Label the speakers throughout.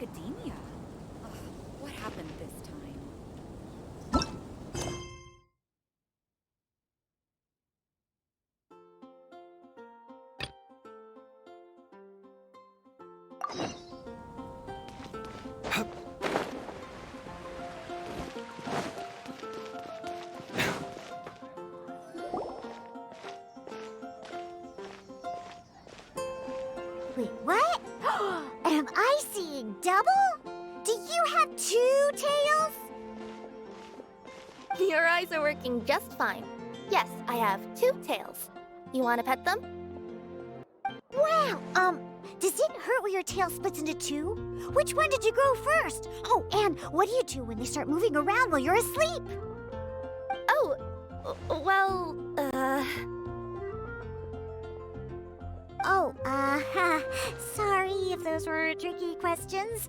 Speaker 1: academia. Ugh, what happened this time?
Speaker 2: Wait, what? Am I seeing double? Do you have 2 tails?
Speaker 3: Your eyes are working just fine. Yes, I have 2 tails. You want to pet them?
Speaker 2: Wow, does it hurt when your tail splits into 2? Which one did you grow first? Oh, and what do you do when they start moving around while you're asleep?
Speaker 3: Oh, well,
Speaker 2: sorry if those were tricky questions.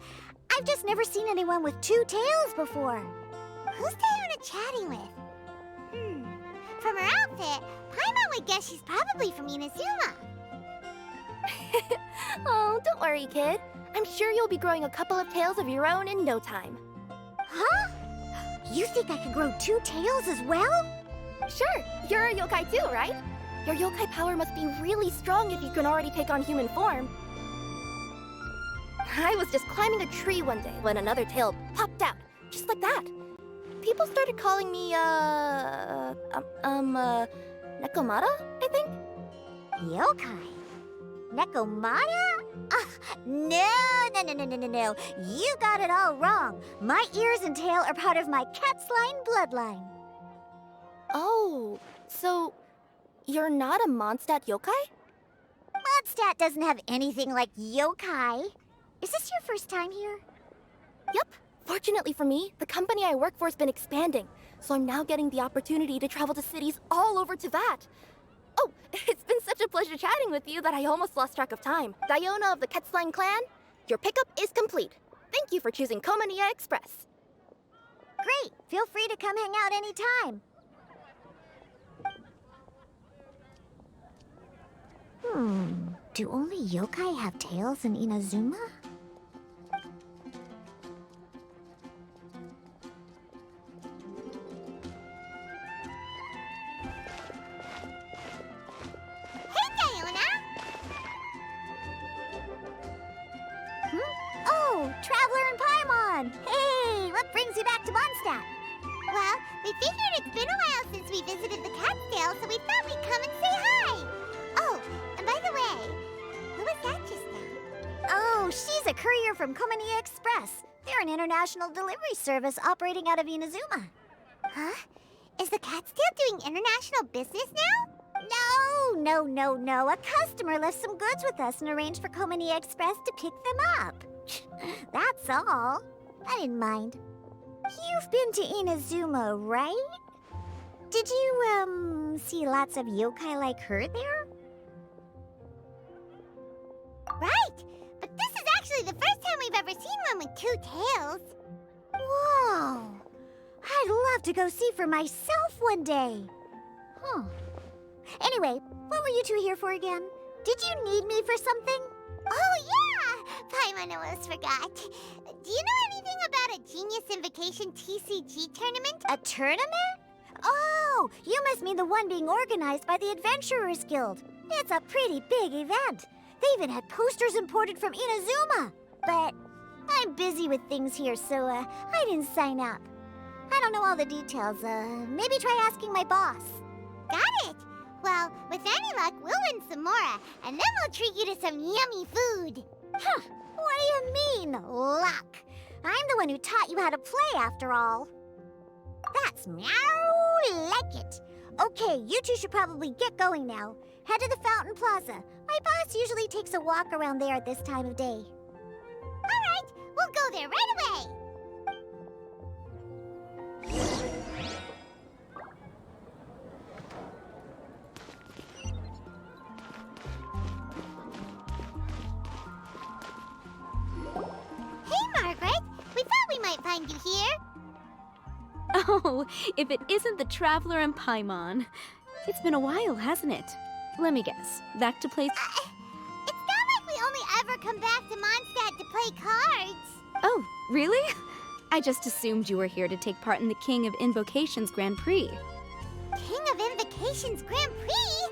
Speaker 2: I've just never seen anyone with 2 tails before. Who's Diona chatting with? From her outfit, Paimon would guess she's probably from Inazuma.
Speaker 3: Oh, don't worry, kid. I'm sure you'll be growing a couple of tails of your own in no time.
Speaker 2: Huh? You think I could grow 2 tails as well?
Speaker 3: Sure, you're a yokai too, right? Your yokai power must be really strong if you can already take on human form. I was just climbing a tree one day when another tail popped out, just like that. People started calling me, Nekomata, I think?
Speaker 2: Yokai? Nekomata? No. You got it all wrong. My ears and tail are part of my cat's line bloodline.
Speaker 3: Oh, so you're not a Mondstadt yokai?
Speaker 2: Mondstadt doesn't have anything like yokai. Is this your first time here?
Speaker 3: Yep. Fortunately for me, the company I work for has been expanding, so I'm now getting the opportunity to travel to cities all over Teyvat. Oh, it's been such a pleasure chatting with you that I almost lost track of time. Diona of the Quetzline clan, your pickup is complete. Thank you for choosing Komania Express.
Speaker 2: Great. Feel free to come hang out anytime. Do only yokai have tails in Inazuma? Hey, Diona! Oh, Traveler and Paimon! Hey, what brings you back to Mondstadt? Well, we figured it's been a while since we visited the Catskill, so we thought we'd come and say hi! Oh, and by the way, who was that just now? Oh, she's a courier from Komania Express. They're an international delivery service operating out of Inazuma. Huh? Is the Catskill doing international business now? No. A customer left some goods with us and arranged for Komania Express to pick them up. That's all. I didn't mind. You've been to Inazuma, right? Did you, see lots of yokai like her there? Right! But this is actually the first time we've ever seen one with 2 tails. Whoa! I'd love to go see for myself one day. Huh. Anyway, what were you two here for again? Did you need me for something? Oh, yeah! Paimon almost forgot. Do you know anything about a Genius Invocation TCG tournament? A tournament? Oh, you must mean the one being organized by the Adventurers Guild. It's a pretty big event. They even had posters imported from Inazuma. But I'm busy with things here, so I didn't sign up. I don't know all the details. Maybe try asking my boss. Got it. Well, with any luck, we'll win some more, and then we'll treat you to some yummy food. Huh. What do you mean, luck? I'm the one who taught you how to play, after all. That's meow like it. Okay, you two should probably get going now. Head to the Fountain Plaza. My boss usually takes a walk around there at this time of day. All right, we'll go there right away. Hey, Margaret. We thought we might find you here.
Speaker 4: Oh, if it isn't the Traveler and Paimon. It's been a while, hasn't it? Let me guess. Back to play...
Speaker 2: It's not like we only ever come back to Mondstadt to play cards.
Speaker 4: Really? I just assumed you were here to take part in the King of Invocations Grand Prix.
Speaker 2: King of Invocations Grand Prix?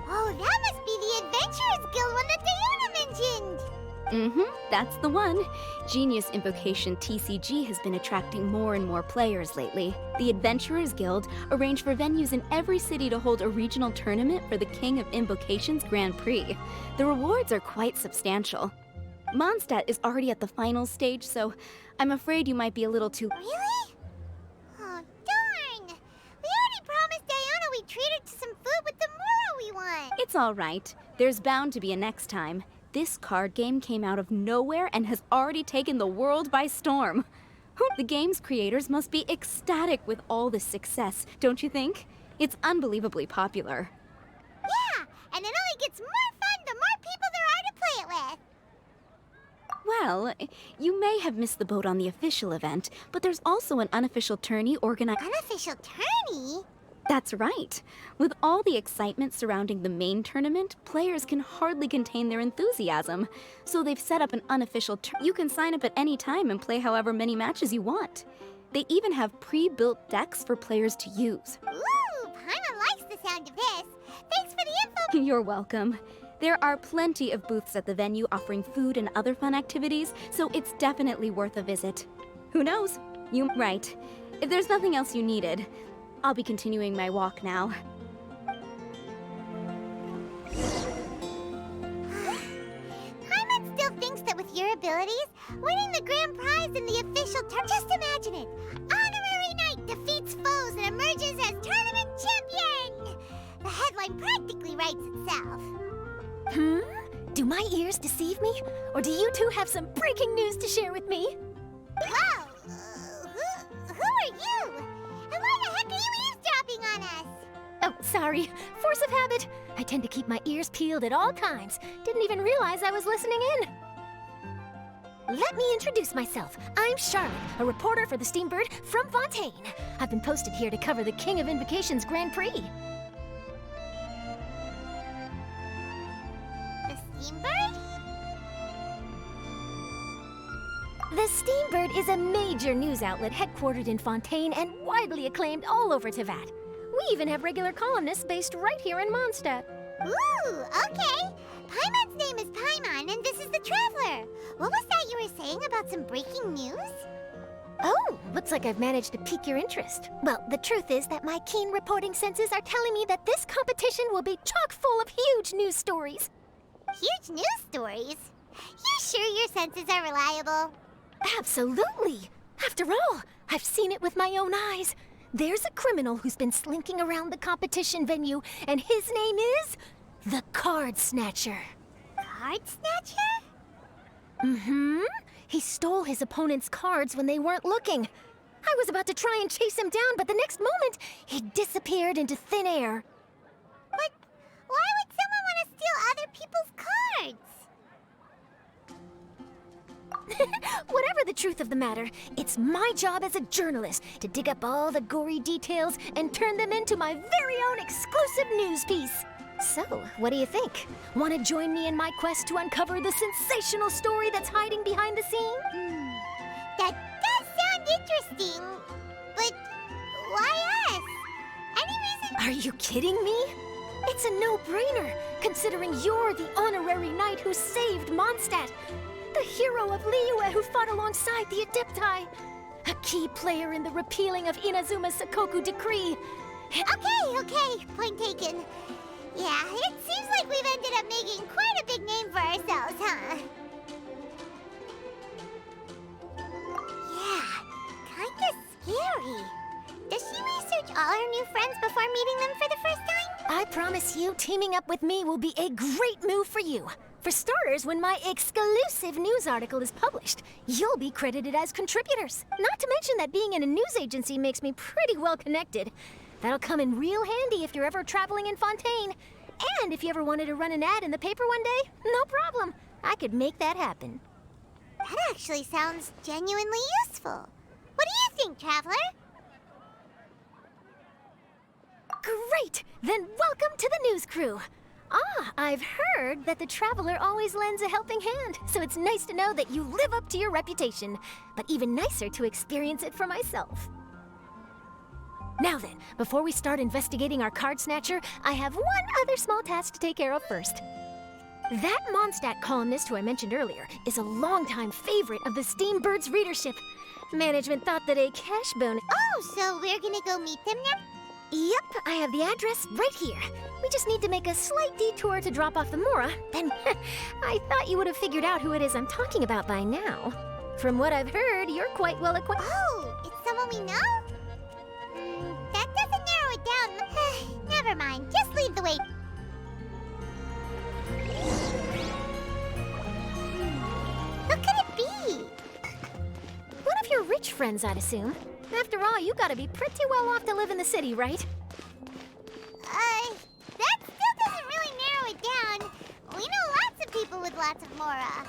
Speaker 2: Oh, that must be the Adventurers Guild one that Diana mentioned!
Speaker 4: That's the one. Genius Invocation TCG has been attracting more and more players lately. The Adventurers Guild arranged for venues in every city to hold a regional tournament for the King of Invocations Grand Prix. The rewards are quite substantial. Mondstadt is already at the final stage, so I'm afraid you might be a little too...
Speaker 2: Really? Oh, darn! We already promised Diana we'd treat her to some food with the moral we want!
Speaker 4: It's all right. There's bound to be a next time. This card game came out of nowhere and has already taken the world by storm. The game's creators must be ecstatic with all this success, don't you think? It's unbelievably popular.
Speaker 2: Yeah, and it only gets more fun the more people there are to play it with!
Speaker 4: Well, you may have missed the boat on the official event, but there's also an unofficial tourney organized...
Speaker 2: Unofficial tourney?
Speaker 4: That's right. With all the excitement surrounding the main tournament, players can hardly contain their enthusiasm. So they've set up an unofficial You can sign up at any time and play however many matches you want. They even have pre-built decks for players to use.
Speaker 2: Ooh, Paimon likes the sound of this. Thanks for the info.
Speaker 4: You're welcome. There are plenty of booths at the venue offering food and other fun activities, so it's definitely worth a visit. Who knows? Right. If there's nothing else you needed, I'll be continuing my walk now.
Speaker 2: Paimon still thinks that with your abilities, winning the grand prize in the official just imagine it! Honorary Knight defeats foes and emerges as tournament champion! The headline practically writes itself.
Speaker 5: Do my ears deceive me? Or do you two have some breaking news to share with me?
Speaker 2: Whoa! Who are you? And why the heck are you eavesdropping on us?
Speaker 5: Oh, sorry. Force of habit. I tend to keep my ears peeled at all times. Didn't even realize I was listening in. Let me introduce myself. I'm Charlotte, a reporter for the Steambird from Fontaine. I've been posted here to cover the King of Invocations Grand Prix.
Speaker 2: The Steambird?
Speaker 5: The Steambird is a major news outlet headquartered in Fontaine and widely acclaimed all over Teyvat. We even have regular columnists based right here in Mondstadt.
Speaker 2: Ooh, okay. Paimon's name is Paimon, and this is the Traveler. What was that you were saying about some breaking news?
Speaker 5: Oh, looks like I've managed to pique your interest. Well, the truth is that my keen reporting senses are telling me that this competition will be chock full of huge news stories.
Speaker 2: Huge news stories? You sure your senses are reliable?
Speaker 5: Absolutely! After all, I've seen it with my own eyes. There's a criminal who's been slinking around the competition venue, and his name is the Card Snatcher.
Speaker 2: Card Snatcher?
Speaker 5: Mm-hmm. He stole his opponent's cards when they weren't looking. I was about to try and chase him down, but the next moment, he disappeared into thin air.
Speaker 2: But why would someone want to steal other people's cards?
Speaker 5: Whatever the truth of the matter, it's my job as a journalist to dig up all the gory details and turn them into my very own exclusive news piece. So, what do you think? Want to join me in my quest to uncover the sensational story that's hiding behind the scenes?
Speaker 2: That does sound interesting, but why us? Any reason?
Speaker 5: Are you kidding me? It's a no-brainer, considering you're the honorary knight who saved Mondstadt, the hero of Liyue who fought alongside the Adepti, a key player in the repealing of Inazuma's Sakoku decree.
Speaker 2: Okay, point taken. Yeah, it seems like we've ended up making quite a big name for ourselves, huh? Yeah, kinda scary. Does she research all her new friends before meeting them for the first time?
Speaker 5: I promise you, teaming up with me will be a great move for you. For starters, when my exclusive news article is published, you'll be credited as contributors. Not to mention that being in a news agency makes me pretty well connected. That'll come in real handy if you're ever traveling in Fontaine. And if you ever wanted to run an ad in the paper one day, no problem. I could make that happen.
Speaker 2: That actually sounds genuinely useful. What do you think, Traveler?
Speaker 5: Great! Then welcome to the news crew. Ah, I've heard that the traveler always lends a helping hand, so it's nice to know that you live up to your reputation, but even nicer to experience it for myself. Now then, before we start investigating our card snatcher, I have one other small task to take care of first. That Mondstadt columnist who I mentioned earlier is a longtime favorite of the Steambird's readership. Management thought that a cash bonus...
Speaker 2: Oh, so we're gonna go meet them now?
Speaker 5: Yep, I have the address right here. We just need to make a slight detour to drop off the Mora. Then, I thought you would have figured out who it is I'm talking about by now. From what I've heard, you're quite well acquainted.
Speaker 2: Oh, it's someone we know? That doesn't narrow it down. Never mind, just leave the way. Who could it be?
Speaker 5: One of your rich friends, I'd assume. After all, you gotta be pretty well off to live in the city, right?
Speaker 2: That still doesn't really narrow it down. We know lots of people with lots of Mora.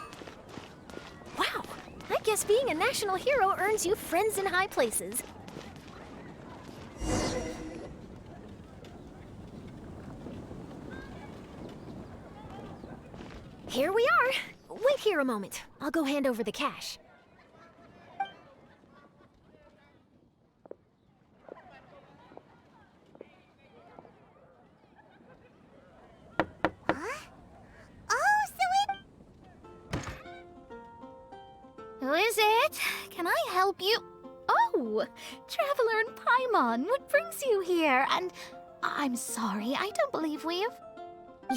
Speaker 5: Wow, I guess being a national hero earns you friends in high places. Here we are. Wait here a moment. I'll go hand over the cash.
Speaker 4: Who is it? Can I help you? Oh, Traveler and Paimon, what brings you here? And I'm sorry, I don't believe we've...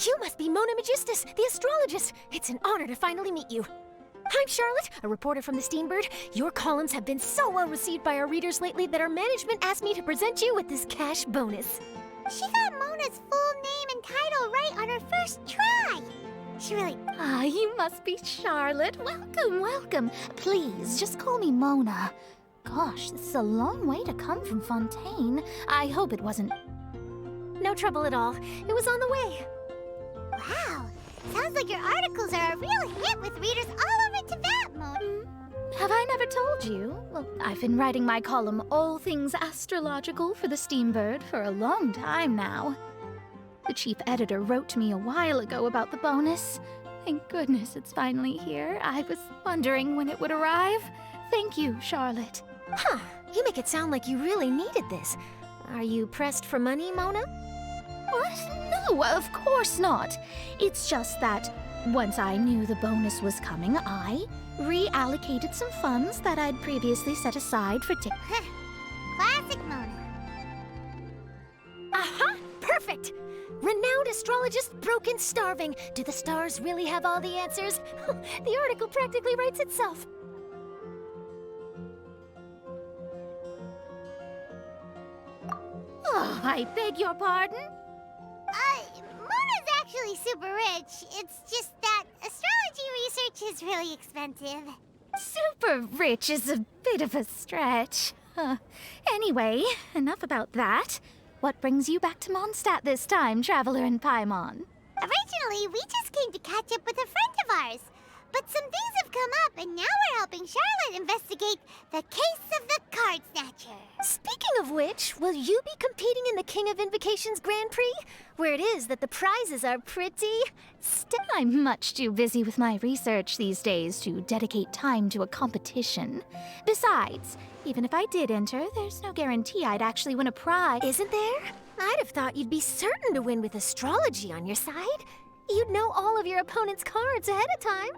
Speaker 5: You must be Mona Magistus, the astrologist. It's an honor to finally meet you. I'm Charlotte, a reporter from the Steambird. Your columns have been so well received by our readers lately that our management asked me to present you with this cash bonus.
Speaker 2: She got Mona's full name and title right on her first try. She really...
Speaker 4: Ah, you must be Charlotte. Welcome, welcome. Please, just call me Mona. Gosh, this is a long way to come from Fontaine. I hope it wasn't...
Speaker 5: No trouble at all. It was on the way.
Speaker 2: Wow, sounds like your articles are a real hit with readers all over Tibet, Mona.
Speaker 4: Have I never told you? Well, I've been writing my column All Things Astrological for the Steambird for a long time now. The chief editor wrote to me a while ago about the bonus. Thank goodness it's finally here. I was wondering when it would arrive. Thank you, Charlotte.
Speaker 5: Huh, you make it sound like you really needed this. Are you pressed for money, Mona?
Speaker 4: What? No, of course not. It's just that once I knew the bonus was coming, I reallocated some funds that I'd previously set aside for
Speaker 2: Classic Mona.
Speaker 5: Aha! Perfect! Renowned astrologist broken starving. Do the stars really have all the answers? The article practically writes itself.
Speaker 4: Oh, I beg your pardon?
Speaker 2: Mona's actually super rich. It's just that astrology research is really expensive.
Speaker 4: Super rich is a bit of a stretch. Anyway, enough about that. What brings you back to Mondstadt this time, Traveler and Paimon?
Speaker 2: Originally, we just came to catch up with a friend of ours. But some things have come up, and now we're helping Charlotte investigate the case of the Card Snatcher.
Speaker 5: Speaking of which, will you be competing in the King of Invocations Grand Prix? Where it is that the prizes are pretty...
Speaker 4: I'm much too busy with my research these days to dedicate time to a competition. Besides, even if I did enter, there's no guarantee I'd actually win a prize.
Speaker 5: Isn't there? I'd have thought you'd be certain to win with astrology on your side. You'd know all of your opponent's cards ahead of time.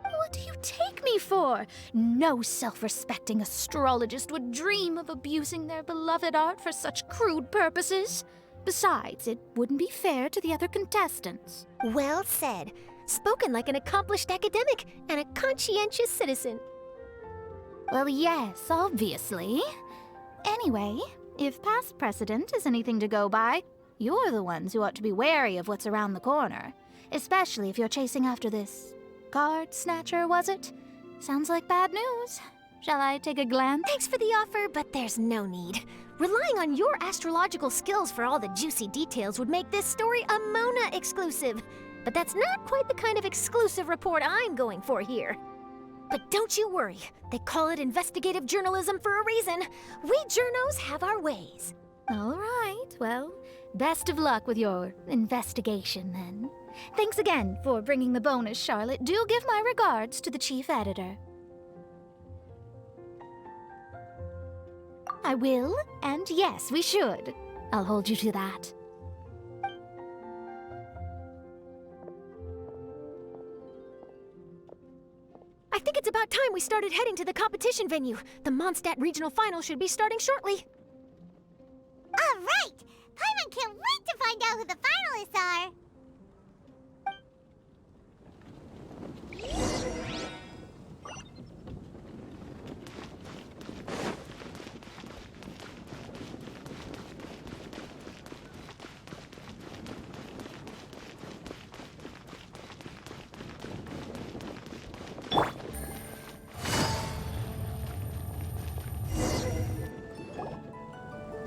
Speaker 4: What do you take me for? No self-respecting astrologist would dream of abusing their beloved art for such crude purposes. Besides, it wouldn't be fair to the other contestants.
Speaker 5: Well said. Spoken like an accomplished academic and a conscientious citizen.
Speaker 4: Well, yes, obviously. Anyway, if past precedent is anything to go by, you're the ones who ought to be wary of what's around the corner. Especially if you're chasing after this card snatcher, was it? Sounds like bad news. Shall I take a glance?
Speaker 5: Thanks for the offer, but there's no need. Relying on your astrological skills for all the juicy details would make this story a Mona exclusive. But that's not quite the kind of exclusive report I'm going for here. But don't you worry. They call it investigative journalism for a reason. We journos have our ways.
Speaker 4: All right, well,
Speaker 5: Best of luck with your investigation, then. Thanks again for bringing the bonus, Charlotte. Do give my regards to the chief editor. I will, and yes, we should. I'll hold you to that. I think it's about time we started heading to the competition venue. The Mondstadt Regional Final should be starting shortly.
Speaker 2: All right! Paimon can't wait to find out who the finalists are!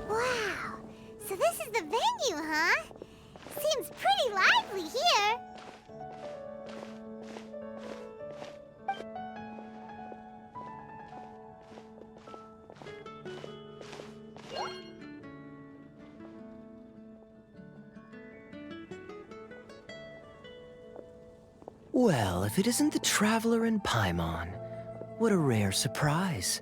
Speaker 2: Wow! So this is the venue, huh? Seems pretty lively here.
Speaker 6: Well, if it isn't the Traveler and Paimon, what a rare surprise.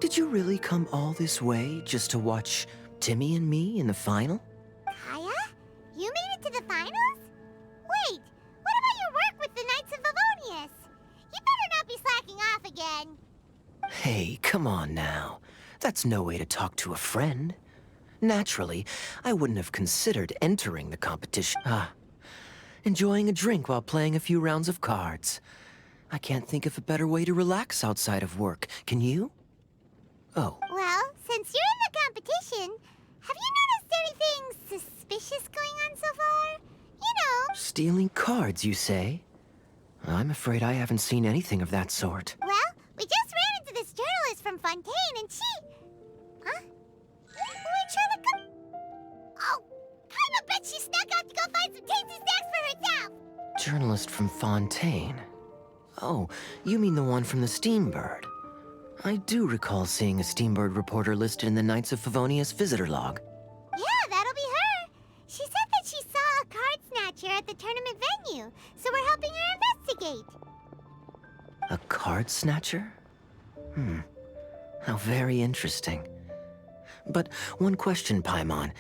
Speaker 6: Did you really come all this way just to watch Timmy and me in the final?
Speaker 2: Kaya? You made it to the finals? Wait, what about your work with the Knights of Favonius? You better not be slacking off again.
Speaker 6: Hey, come on now. That's no way to talk to a friend. Naturally, I wouldn't have considered entering the competition. Enjoying a drink while playing a few rounds of cards. I can't think of a better way to relax outside of work. Can you? Oh.
Speaker 2: Well, since you're in the competition, have you noticed anything suspicious going on so far? You know.
Speaker 6: Stealing cards, you say? I'm afraid I haven't seen anything of that sort.
Speaker 2: Well, we just ran into this journalist from Fontaine and she... Huh? Where'd Charlotte go? Oh, I bet she snuck out to go find some tasty snacks for herself.
Speaker 6: Journalist from Fontaine. Oh, you mean the one from the Steambird. I do recall seeing a Steambird reporter listed in the Knights of Favonius visitor log.
Speaker 2: Yeah, that'll be her. She said that she saw a card snatcher at the tournament venue, so we're helping her investigate.
Speaker 6: A card snatcher? How very interesting. But one question, Paimon.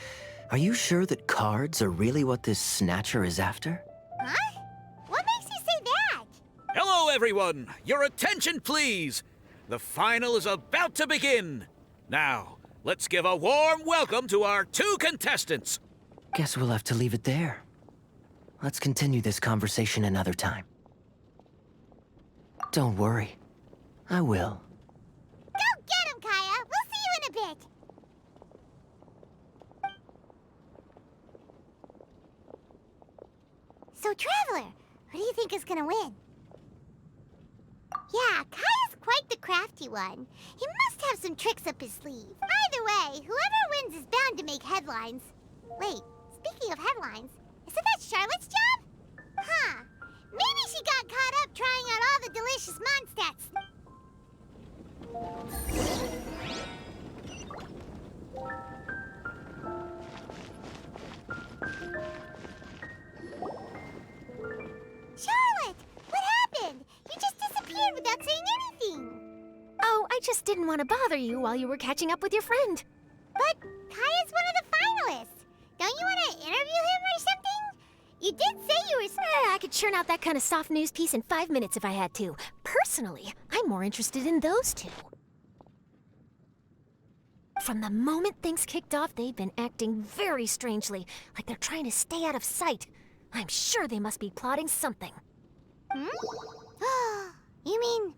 Speaker 6: Are you sure that cards are really what this snatcher is after?
Speaker 2: Huh? What makes you say that?
Speaker 7: Hello, everyone! Your attention, please! The final is about to begin. Now, let's give a warm welcome to our two contestants.
Speaker 6: Guess we'll have to leave it there. Let's continue this conversation another time. Don't worry. I will.
Speaker 2: Go get him, Kaya. We'll see you in a bit. So, Traveler, who do you think is gonna win? Yeah, Kaya's quite the crafty one. He must have some tricks up his sleeve. Either way, whoever wins is bound to make headlines. Wait, speaking of headlines, isn't that Charlotte's job? Huh. Maybe she got caught up trying out all the delicious Mondstats. Charlotte! What happened? You just disappeared without saying anything.
Speaker 5: Oh, I just didn't want to bother you while you were catching up with your friend.
Speaker 2: But Kaya's one of the finalists. Don't you want to interview him or something? You did say you were...
Speaker 5: I could churn out that kind of soft news piece in 5 minutes if I had to. Personally, I'm more interested in those two. From the moment things kicked off, they've been acting very strangely, like they're trying to stay out of sight. I'm sure they must be plotting something.
Speaker 2: You mean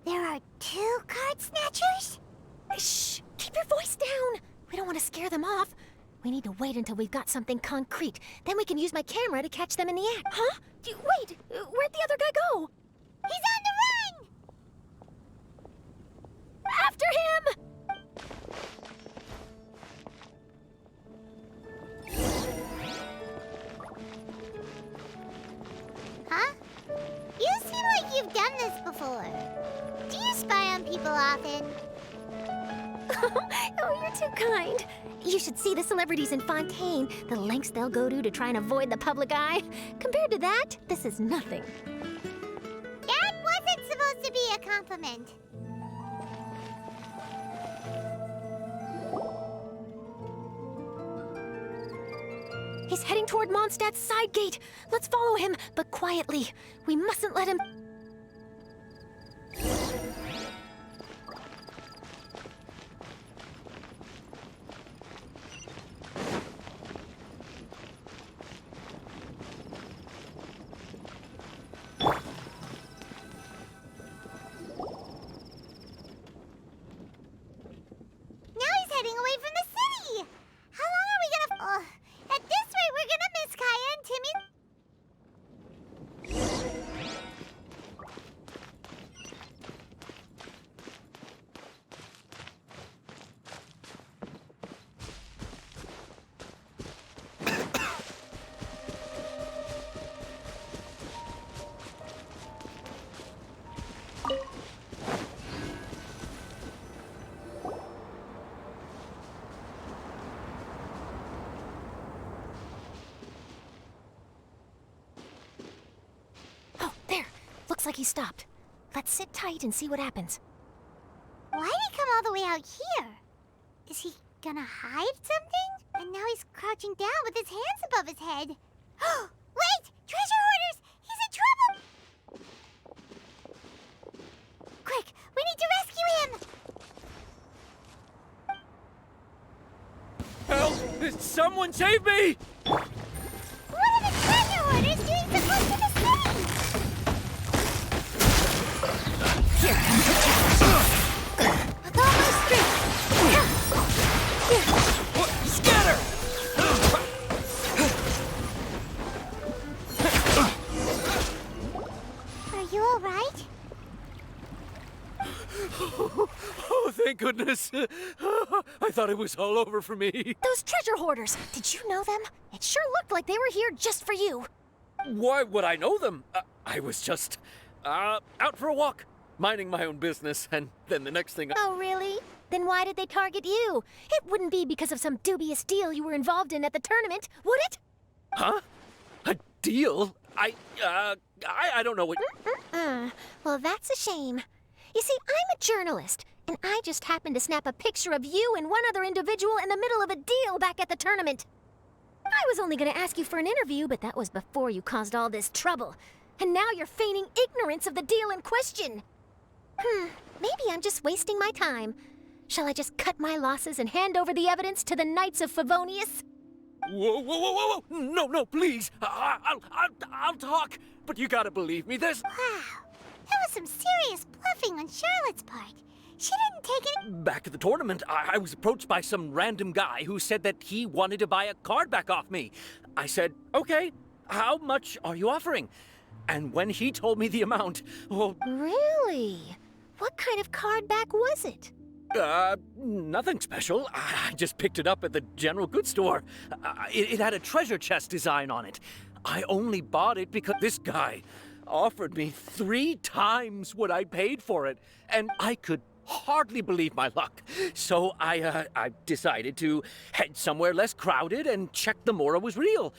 Speaker 2: there are two card snatchers?
Speaker 5: Shh! Keep your voice down! We don't want to scare them off. We need to wait until we've got something concrete. Then we can use my camera to catch them in the act. Huh? Wait! Where'd the other guy go?
Speaker 2: He's on the run!
Speaker 5: After him!
Speaker 2: Huh? You seem like you've done this before. Do you spy on people often?
Speaker 5: Oh, you're too kind. You should see the celebrities in Fontaine, the lengths they'll go to try and avoid the public eye. Compared to that, this is nothing.
Speaker 2: That wasn't supposed to be a compliment.
Speaker 5: He's heading toward Mondstadt's side gate. Let's follow him, but quietly. We mustn't let him...
Speaker 2: Now he's heading away from the city. How long are we gonna... at this rate, we're gonna miss Kaya and Timmy.
Speaker 5: Oh, there. Looks like he stopped. Let's sit tight and see what happens.
Speaker 2: Why'd he come all the way out here? Is he gonna hide something? And now he's crouching down with his hands above his head. Wait! Treasure hoarders! He's in trouble! Quick! We need to rescue him!
Speaker 8: Help! Someone save me!
Speaker 2: What are the treasure hoarders doing so close to the city?
Speaker 5: Here comes the challenge. With all my strength.
Speaker 8: What? Scatter!
Speaker 2: Are you all right?
Speaker 8: Oh, thank goodness. I thought it was all over for me.
Speaker 5: Those treasure hoarders, did you know them? It sure looked like they were here just for you.
Speaker 8: Why would I know them? I was just out for a walk, minding my own business, and then the next thing
Speaker 5: Oh, really? Then why did they target you? It wouldn't be because of some dubious deal you were involved in at the tournament, would it?
Speaker 8: Huh? A deal? I don't know what...
Speaker 5: Well, that's a shame. You see, I'm a journalist, and I just happened to snap a picture of you and one other individual in the middle of a deal back at the tournament. I was only going to ask you for an interview, but that was before you caused all this trouble. And now you're feigning ignorance of the deal in question. Maybe I'm just wasting my time. Shall I just cut my losses and hand over the evidence to the Knights of Favonius?
Speaker 8: Whoa. No, please. I'll talk, but you gotta believe me, there's...
Speaker 2: Wow. That was some serious bluffing on Charlotte's part. She didn't take it.
Speaker 8: Back at the tournament, I was approached by some random guy who said that he wanted to buy a card back off me. I said, okay, how much are you offering? And when he told me the amount, well...
Speaker 5: Really? What kind of card back was it?
Speaker 8: Nothing special. I just picked it up at the general goods store. It had a treasure chest design on it. I only bought it because this guy offered me 3 times what I paid for it, and I could hardly believe my luck. So I decided to head somewhere less crowded and check the Mora was real.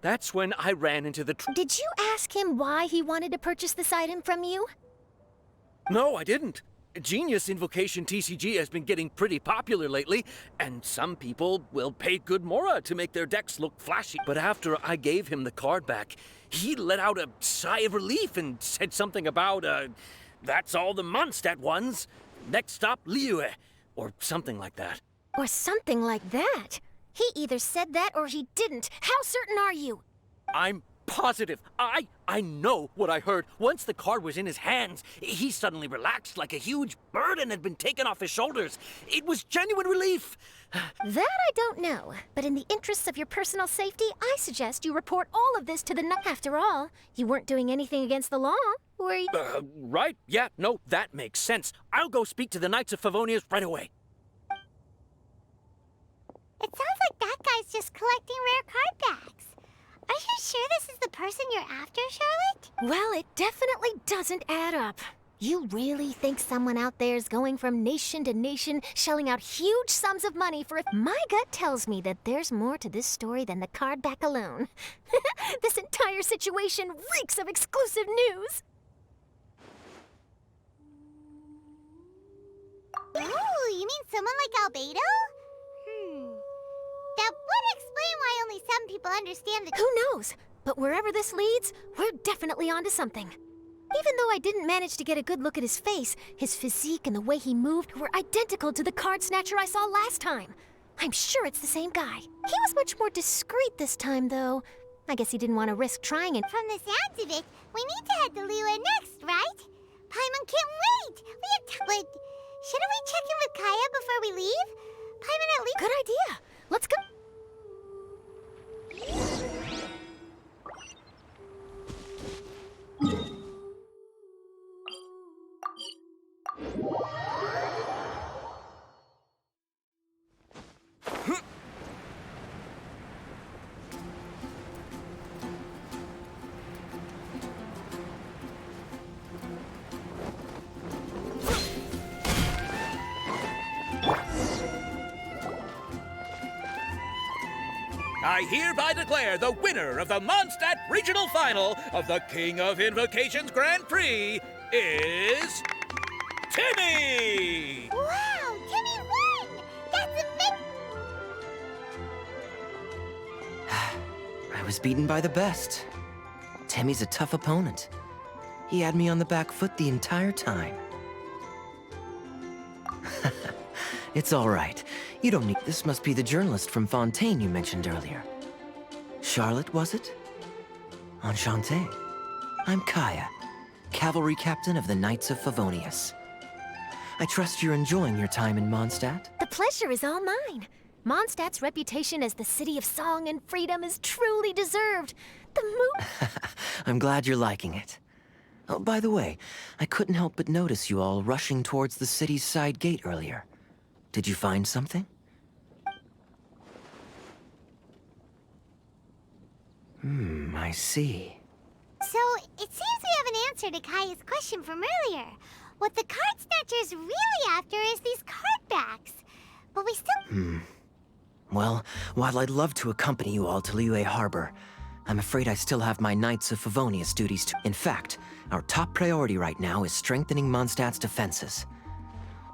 Speaker 8: That's when I ran into the...
Speaker 5: Did you ask him why he wanted to purchase this item from you?
Speaker 8: No, I didn't. Genius Invocation TCG has been getting pretty popular lately, and some people will pay good Mora to make their decks look flashy. But after I gave him the card back, he let out a sigh of relief and said something about, that's all the Mondstadt ones. Next stop, Liyue, or something like that.
Speaker 5: Or something like that? He either said that or he didn't. How certain are you?
Speaker 8: I'm positive. I know what I heard. Once the card was in his hands, he suddenly relaxed like a huge burden had been taken off his shoulders. It was genuine relief.
Speaker 5: That I don't know, but in the interests of your personal safety, I suggest you report all of this to the After all, you weren't doing anything against the law, were you?
Speaker 8: Right? Yeah, no, that makes sense. I'll go speak to the Knights of Favonius right away.
Speaker 2: It sounds like that guy's just collecting rare card backs. Are you sure this is the person you're after, Charlotte?
Speaker 5: Well, it definitely doesn't add up. You really think someone out there's going from nation to nation, shelling out huge sums of money for it? My gut tells me that there's more to this story than the card back alone. This entire situation reeks of exclusive news!
Speaker 2: Oh, you mean someone like Albedo? That would explain why only some people understand the—
Speaker 5: Who knows? But wherever this leads, we're definitely onto something. Even though I didn't manage to get a good look at his face, his physique and the way he moved were identical to the card snatcher I saw last time. I'm sure it's the same guy. He was much more discreet this time, though. I guess he didn't want to risk trying it.
Speaker 2: From the sounds of it, we need to head to Liyue next, right? Paimon can't wait! But shouldn't we check in with Kaya before we leave? Paimon at least—
Speaker 5: Good idea. Let's go.
Speaker 7: I hereby declare the winner of the Mondstadt Regional Final of the King of Invocations Grand Prix is Timmy!
Speaker 2: Wow, Timmy won! That's amazing!
Speaker 6: I was beaten by the best. Timmy's a tough opponent. He had me on the back foot the entire time. It's all right. You don't need— This must be the journalist from Fontaine you mentioned earlier. Charlotte, was it? Enchanté. I'm Kaya, cavalry captain of the Knights of Favonius. I trust you're enjoying your time in Mondstadt?
Speaker 5: The pleasure is all mine. Mondstadt's reputation as the city of song and freedom is truly deserved. The mood—
Speaker 6: I'm glad you're liking it. Oh, by the way, I couldn't help but notice you all rushing towards the city's side gate earlier. Did you find something? I see.
Speaker 2: So, it seems we have an answer to Kaya's question from earlier. What the card snatcher's really after is these card backs. But we still—
Speaker 6: Well, while I'd love to accompany you all to Liyue Harbor, I'm afraid I still have my Knights of Favonius duties to— In fact, our top priority right now is strengthening Mondstadt's defenses.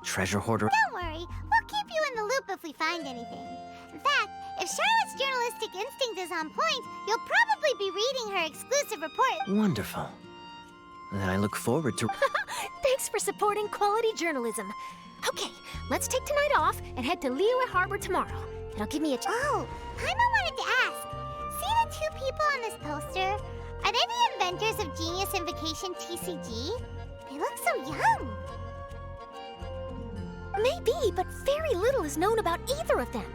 Speaker 6: Treasure hoarder—
Speaker 2: Don't worry, we'll keep you in the loop if we find anything. In fact, if Charlotte's journalistic instinct is on point, you'll probably be reading her exclusive report.
Speaker 6: Wonderful. Then I look forward to—
Speaker 5: Thanks for supporting quality journalism. Okay, let's take tonight off and head to Liyue Harbor tomorrow. It'll give me a—
Speaker 2: Oh, Paimon wanted to ask. See the two people on this poster? Are they the inventors of Genius Invocation TCG? They look so young.
Speaker 5: Maybe, but very little is known about either of them.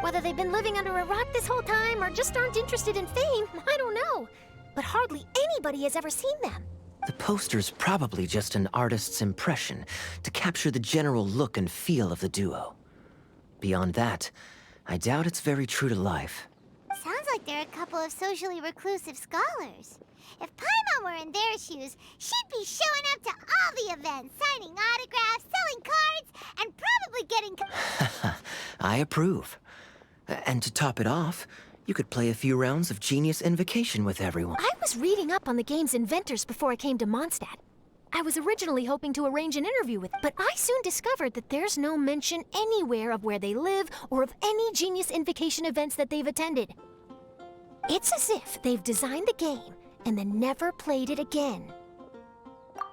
Speaker 5: Whether they've been living under a rock this whole time or just aren't interested in fame, I don't know. But hardly anybody has ever seen them.
Speaker 6: The poster's probably just an artist's impression to capture the general look and feel of the duo. Beyond that, I doubt it's very true to life.
Speaker 2: Sounds like they're a couple of socially reclusive scholars. If Paimon were in their shoes, she'd be showing up to all the events, signing autographs, selling cards, and probably getting—
Speaker 6: I approve. And to top it off, you could play a few rounds of Genius Invocation with everyone.
Speaker 5: I was reading up on the game's inventors before I came to Mondstadt. I was originally hoping to arrange an interview with them, but I soon discovered that there's no mention anywhere of where they live or of any Genius Invocation events that they've attended. It's as if they've designed the game and then never played it again.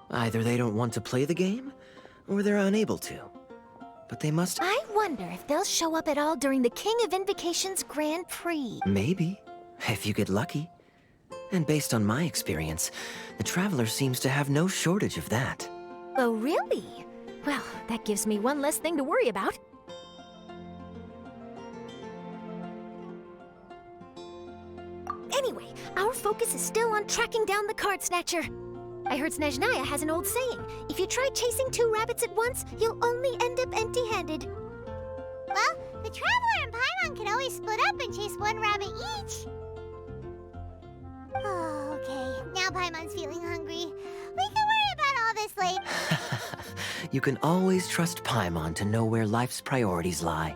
Speaker 6: Either they don't want to play the game, or they're unable to. But they must—
Speaker 5: I wonder if they'll show up at all during the King of Invocations Grand Prix.
Speaker 6: Maybe, if you get lucky. And based on my experience, the Traveler seems to have no shortage of that.
Speaker 5: Oh, really? Well, that gives me one less thing to worry about. Anyway, our focus is still on tracking down the card snatcher. I heard Snezhnaya has an old saying. If you try chasing two rabbits at once, you'll only end up empty-handed.
Speaker 2: Well, the Traveler and Paimon can always split up and chase one rabbit each. Oh, okay. Now Paimon's feeling hungry. We can worry about all obviously.
Speaker 6: You can always trust Paimon to know where life's priorities lie.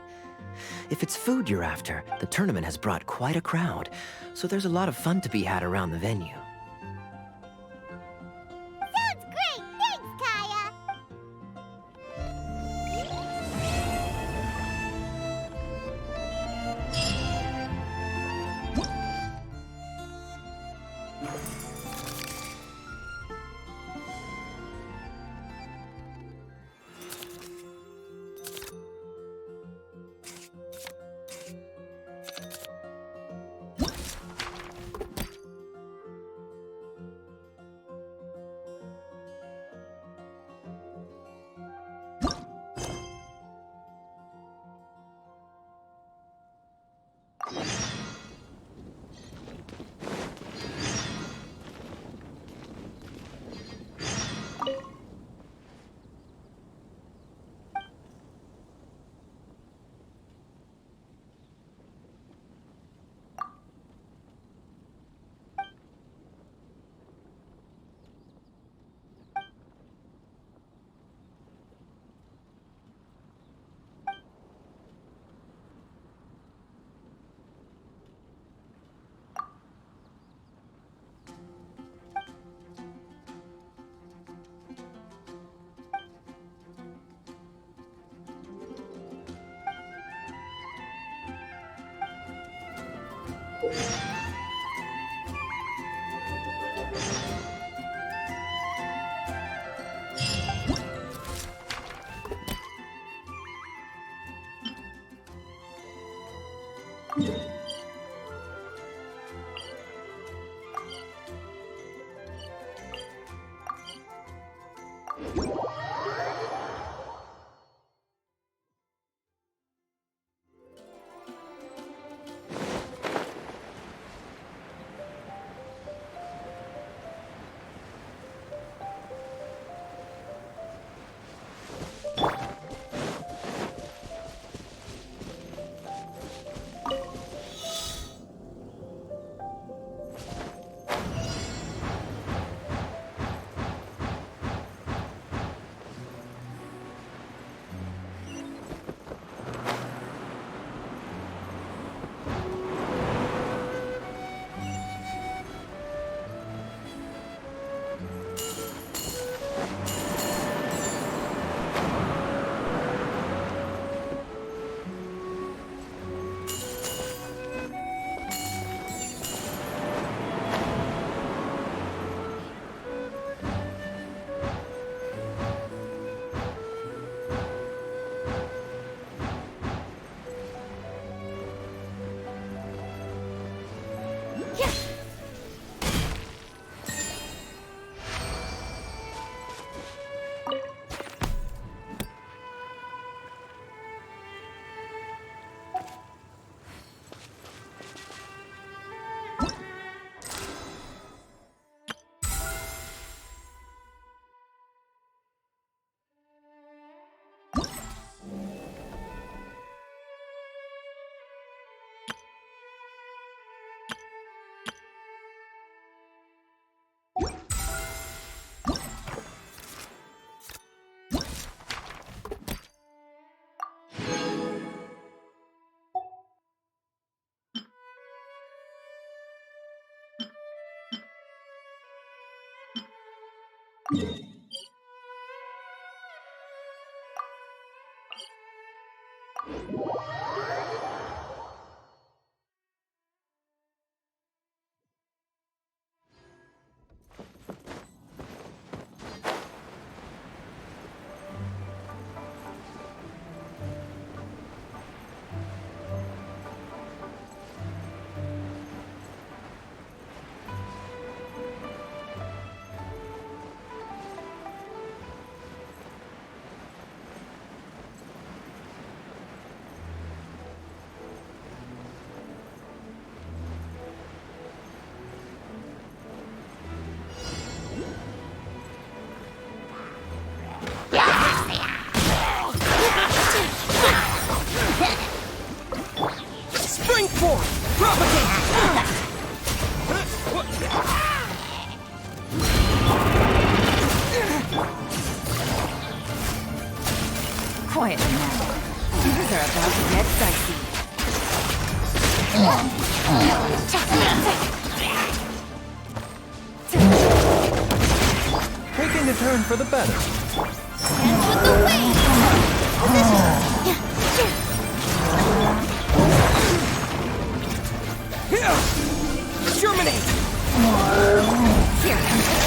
Speaker 6: If it's food you're after, the tournament has brought quite a crowd, so there's a lot of fun to be had around the venue.
Speaker 2: Sounds great! Thanks, Kaya!
Speaker 1: Quietly now. Things are about to get dicey.
Speaker 9: Taking a turn for the better.
Speaker 6: Germinate!
Speaker 1: Here comes the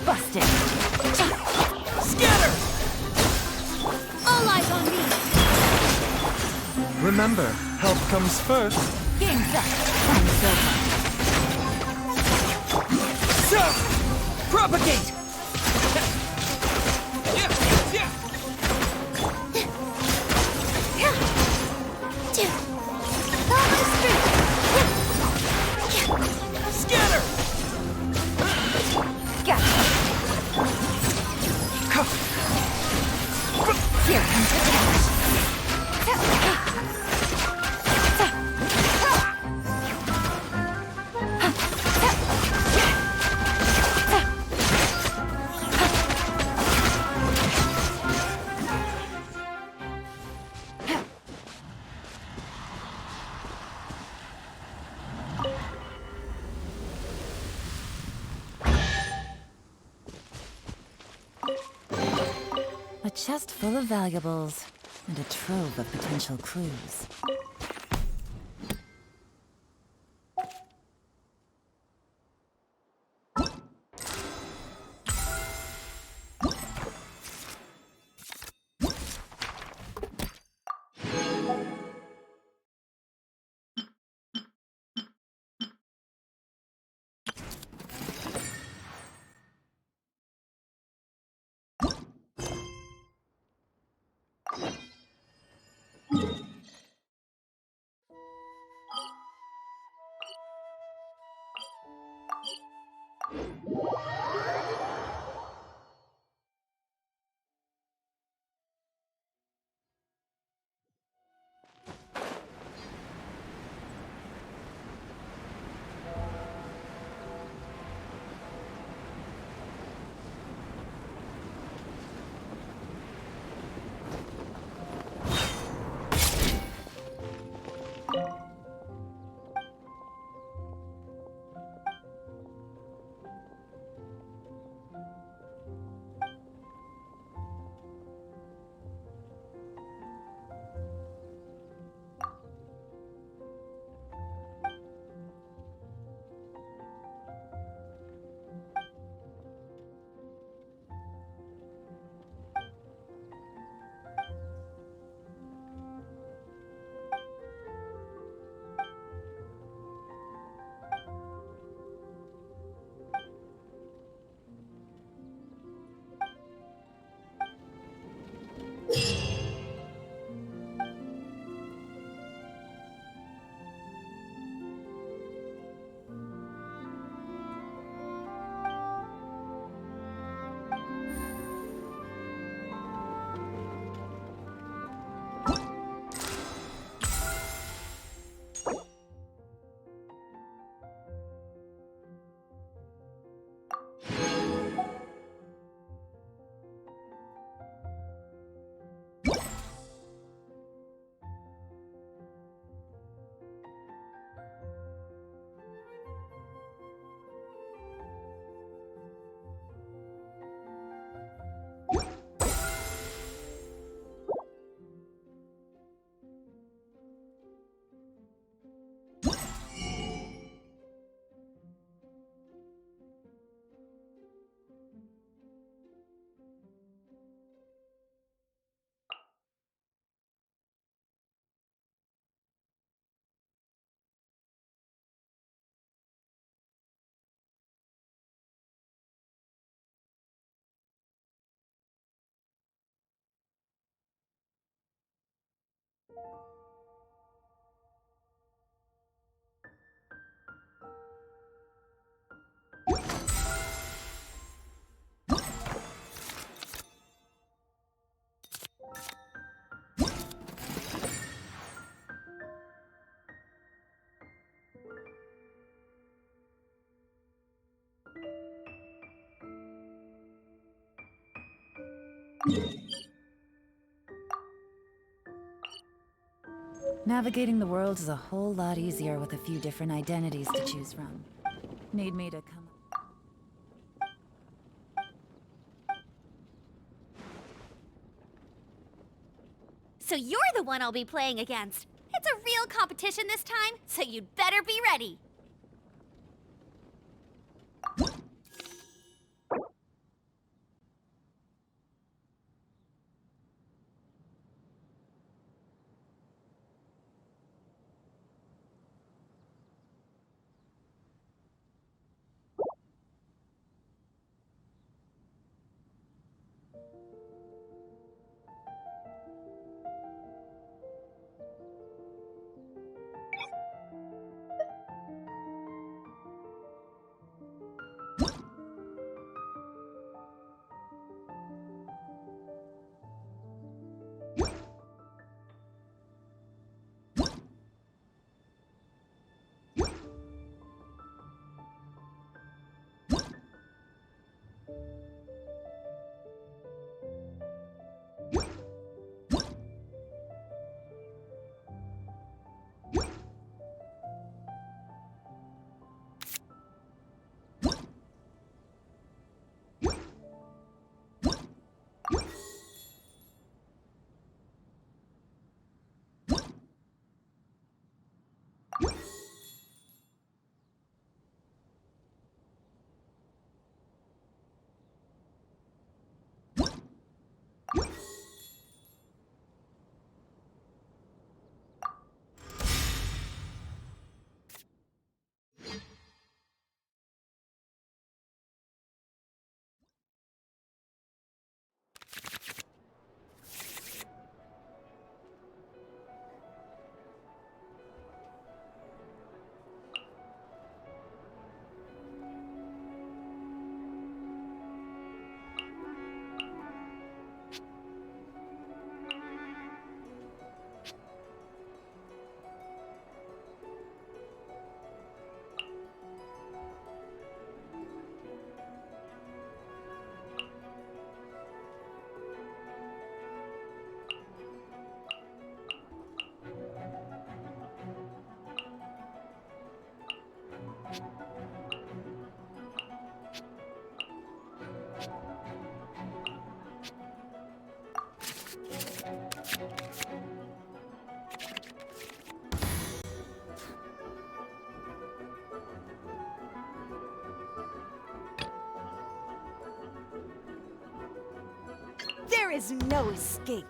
Speaker 1: busted.
Speaker 6: Scatter!
Speaker 1: All eyes on me.
Speaker 9: Remember, help comes first.
Speaker 1: Game's up. Time's over.
Speaker 6: So, propagate! Scatter!
Speaker 1: Gotcha. Here comes the dash. A chest full of valuables and a trove of potential clues.
Speaker 10: Navigating the world is a whole lot easier with a few different identities to choose from. Need me to come...
Speaker 1: So you're the one I'll be playing against. It's a real competition this time, so you'd better be ready.
Speaker 5: There is no escape.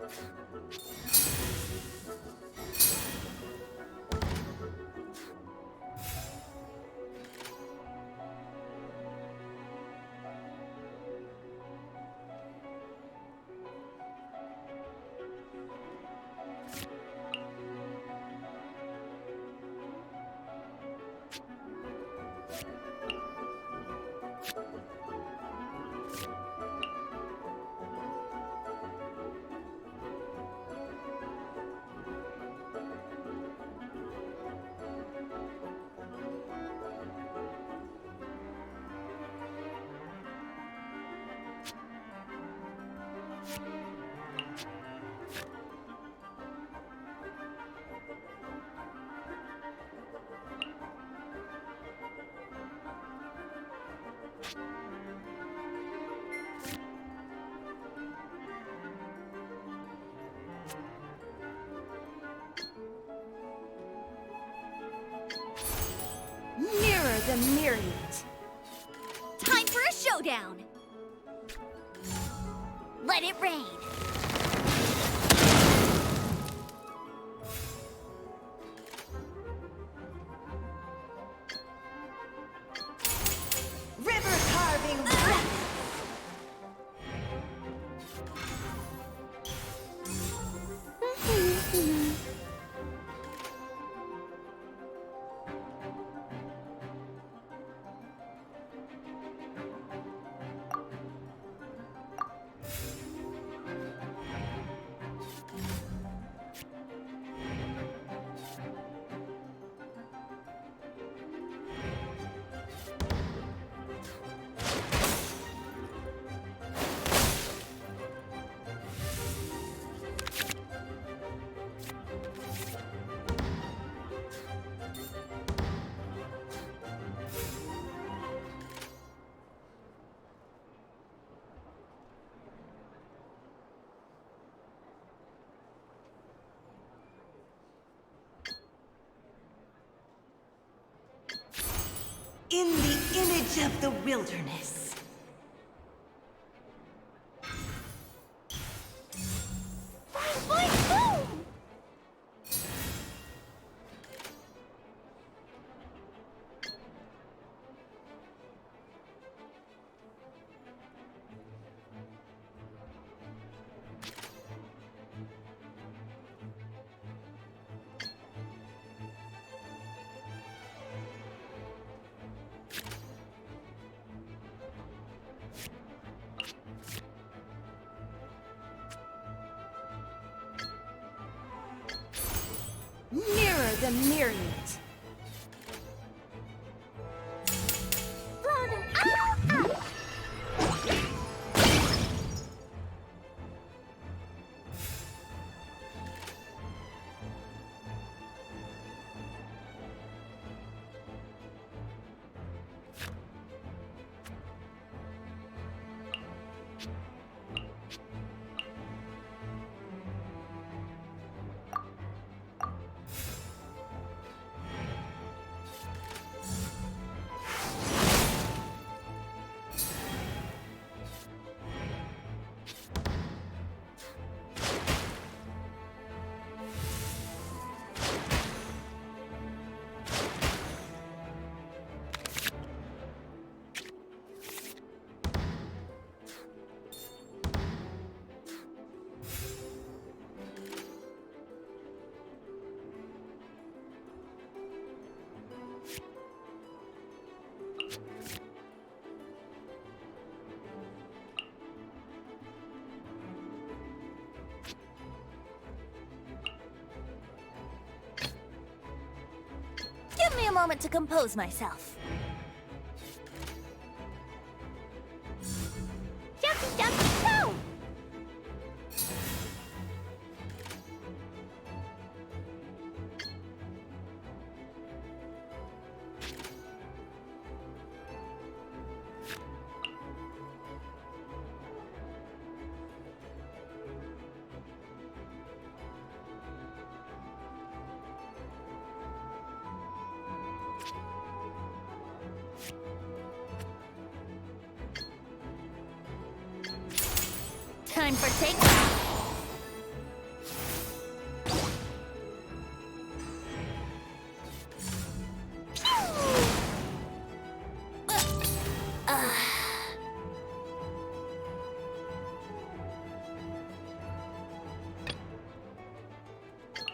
Speaker 1: Mirror the myriad. Time for a showdown. Let it rain.
Speaker 5: River carving breath.
Speaker 11: Light of the wilderness.
Speaker 5: Mirror the myriad. Give me a moment to compose myself.
Speaker 2: Jumpy, jumpy, go!
Speaker 5: Time for takeoff.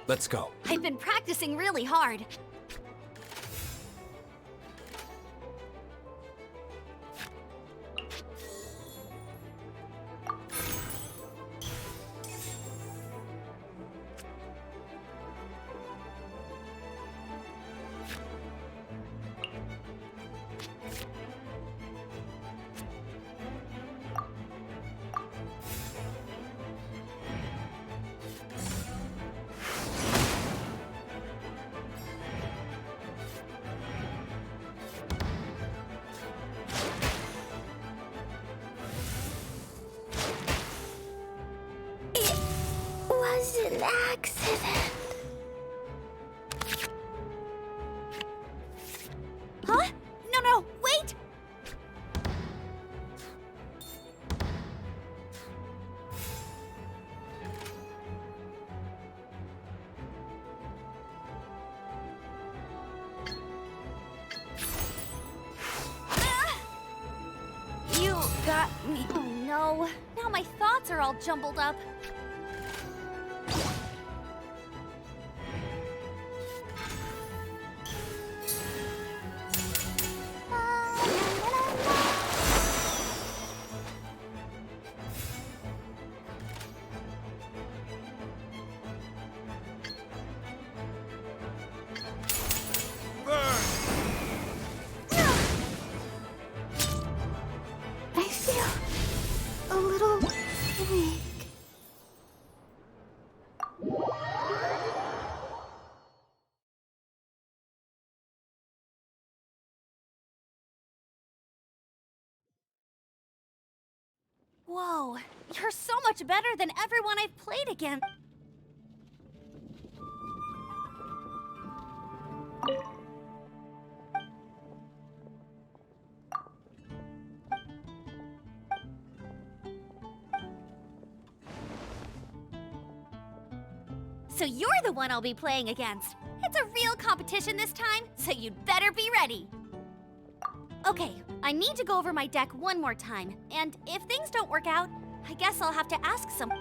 Speaker 9: Let's go.
Speaker 1: I've been practicing really hard.
Speaker 2: Was an accident.
Speaker 1: Huh? No, wait! You got me. Oh no. Now my thoughts are all jumbled up.
Speaker 2: I feel a little weak.
Speaker 1: Whoa, you're so much better than everyone I've played against. So you're the one I'll be playing against. It's a real competition this time, so you'd better be ready. Okay, I need to go over my deck one more time, and if things don't work out, I guess I'll have to ask some...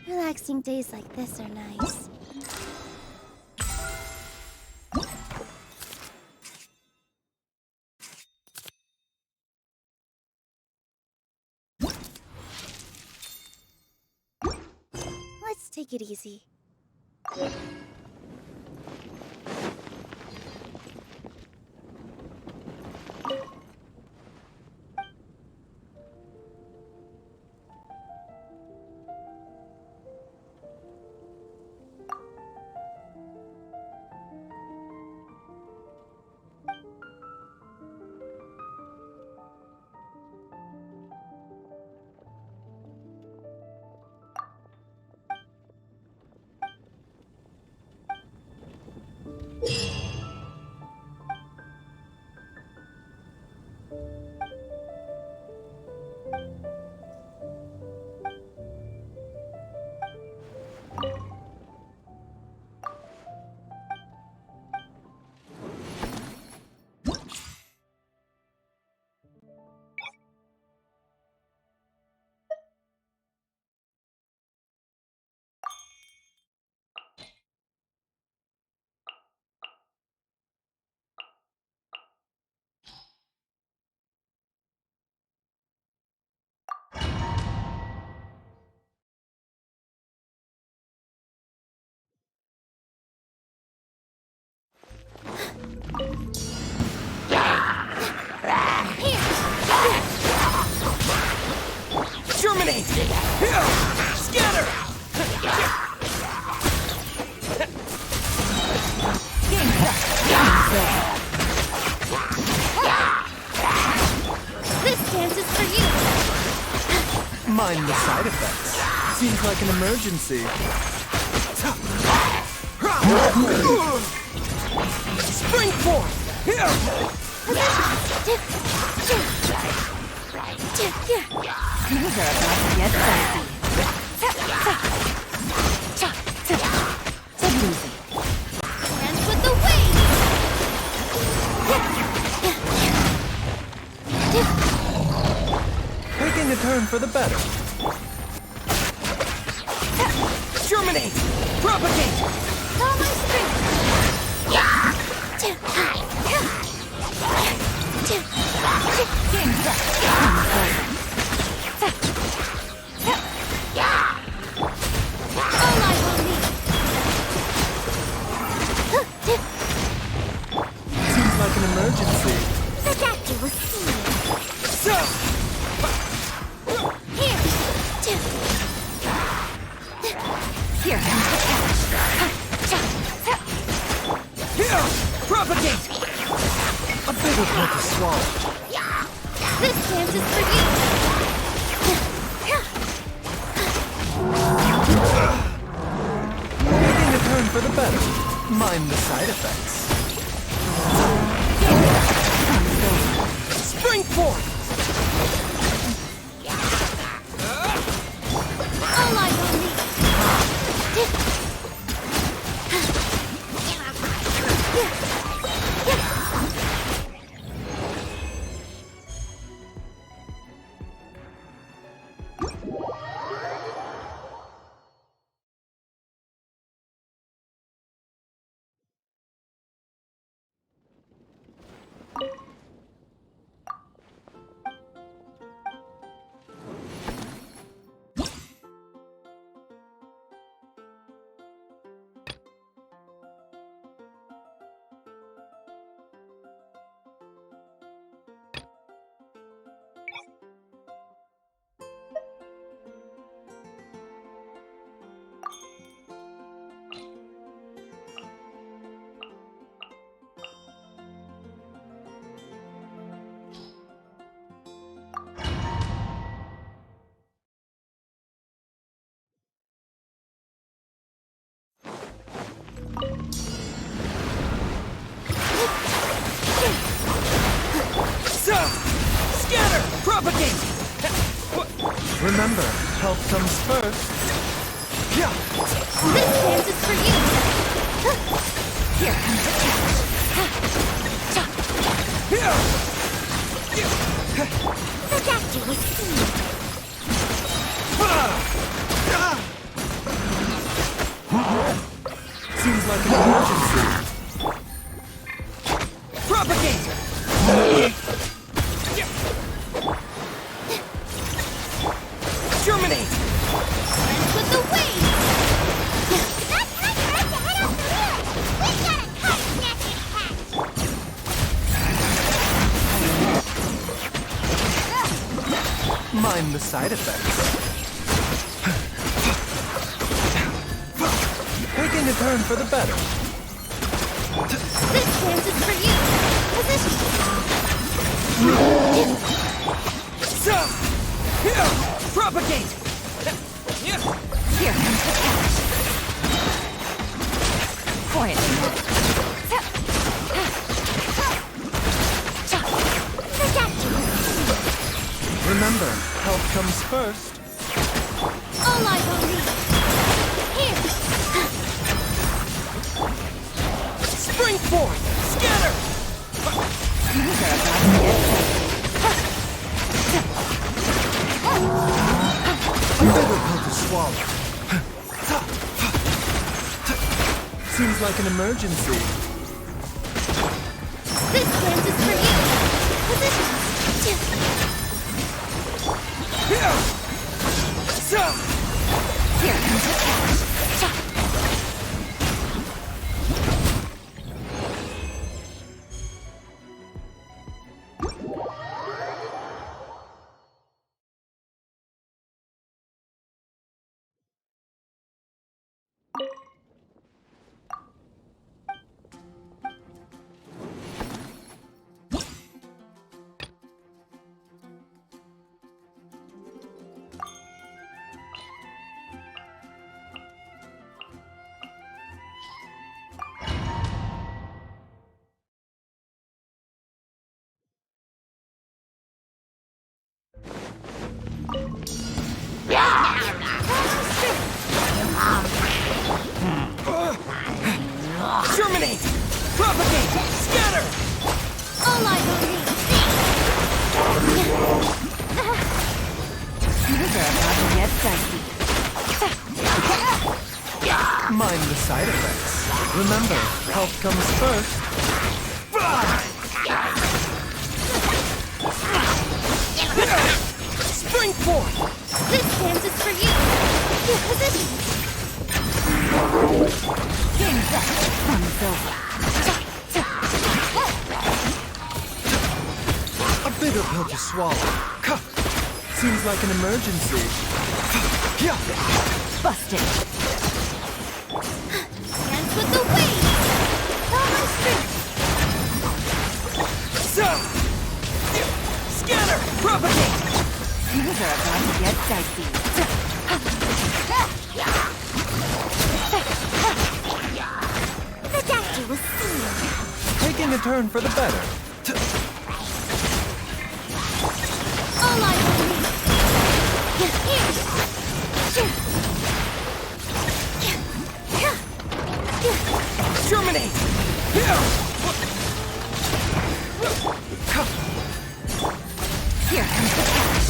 Speaker 2: Relaxing days like this are nice. Let's take it easy.
Speaker 6: Germinate! Scatter!
Speaker 1: This dance is for you!
Speaker 9: Mind the side effects. Seems like an emergency.
Speaker 6: Spring forth!
Speaker 10: These are about to get spicy. Take it easy.
Speaker 1: Dance with the wind!
Speaker 9: Taking a turn for the better.
Speaker 6: Germinate! Propagate!
Speaker 1: All my strength! All I will need!
Speaker 9: Seems like an emergency.
Speaker 2: The doctor will see you.
Speaker 6: So!
Speaker 2: Here.
Speaker 10: Here comes the
Speaker 6: Propagate!
Speaker 9: A bitter pill to swallow.
Speaker 1: This dance is for you!
Speaker 9: Making a turn for the better. Mind the side effects.
Speaker 6: Spring forth!
Speaker 1: All eyes on me!
Speaker 6: Scatter! Propagate!
Speaker 9: Remember, help comes first.
Speaker 1: This dance is for you!
Speaker 2: Here comes the catch. The doctor was seen.
Speaker 9: Seems like an emergency.
Speaker 6: Propagate! Germinate!
Speaker 1: Dance with the wings!
Speaker 2: That's time for us to head off the wheel. We got a card snatching catch.
Speaker 9: Mind the side effects. Taking a turn for the better.
Speaker 1: This dance is for you! Position!
Speaker 6: Propagate!
Speaker 2: Here comes the catch. Quietly. The doctor was seen.
Speaker 9: Remember, help comes first.
Speaker 1: All eyes on me! Here!
Speaker 6: Spring forth! Scatter!
Speaker 2: These are about to get
Speaker 9: A bigger pill to swallow. Seems like an emergency.
Speaker 1: This dance is for you! Position!
Speaker 2: Here comes the catch.
Speaker 6: Germinate! Propagate! Scatter!
Speaker 1: All eyes on me!
Speaker 2: These are about to get dicey.
Speaker 9: Mind the side effects. Remember, health comes first.
Speaker 6: Spring forth!
Speaker 1: This dance is for you! Your position!
Speaker 2: Game's up. Fun's over.
Speaker 9: A bitter pill to swallow. Seems like an emergency.
Speaker 2: Busted.
Speaker 1: Dance with the wings! Follow my strength!
Speaker 6: Scatter!
Speaker 10: Propagate! Things are about to get dicey.
Speaker 2: The danger was seen.
Speaker 9: Taking a turn for the better.
Speaker 1: All eyes on me.
Speaker 10: Exterminate! Here comes the cash.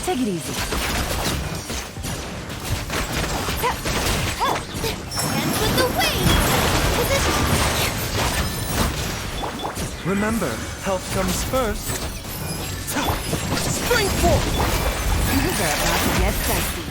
Speaker 10: Take it easy.
Speaker 1: And with the wings.
Speaker 9: Remember, health comes first.
Speaker 10: Spring forth! Things are about to get dicey.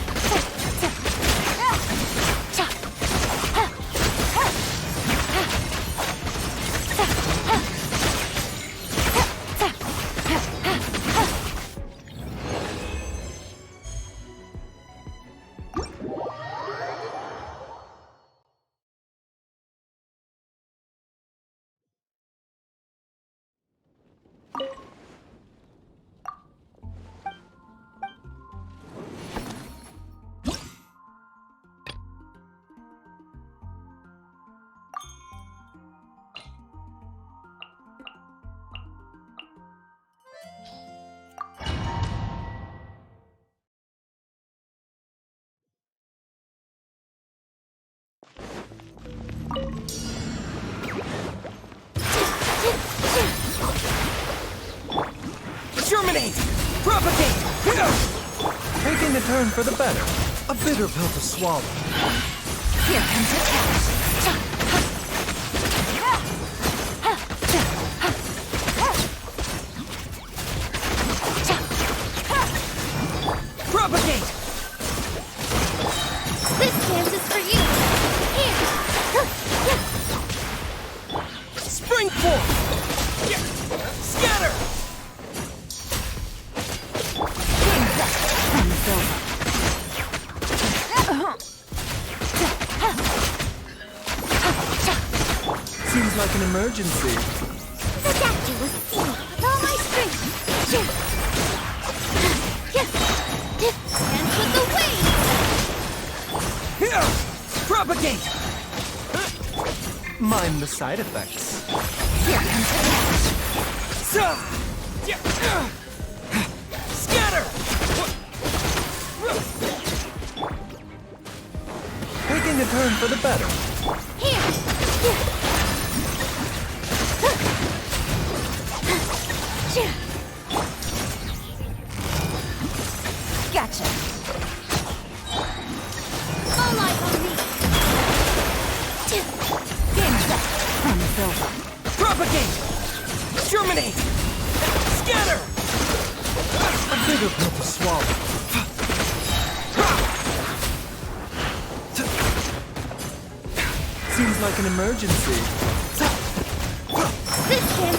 Speaker 10: Germinate! Propagate!
Speaker 9: Taking a turn for the better. A bitter pill to swallow.
Speaker 10: Here comes the cash. Propagate!
Speaker 1: This dance is for you. Here.
Speaker 10: Spring forth! Scatter!
Speaker 9: Seems like an emergency.
Speaker 2: The danger was seen. With all my strength.
Speaker 1: And with the wings.
Speaker 10: Here! Propagate!
Speaker 9: Mind the side effects.
Speaker 10: Here comes the cash. Scatter!
Speaker 9: Taking a turn for the better.
Speaker 10: Gotcha.
Speaker 1: All eyes on me.
Speaker 10: Game's up. Fun is over. Propagate! Germinate! Scatter!
Speaker 9: A bitter pill to swallow. Seems like an emergency.
Speaker 1: This dance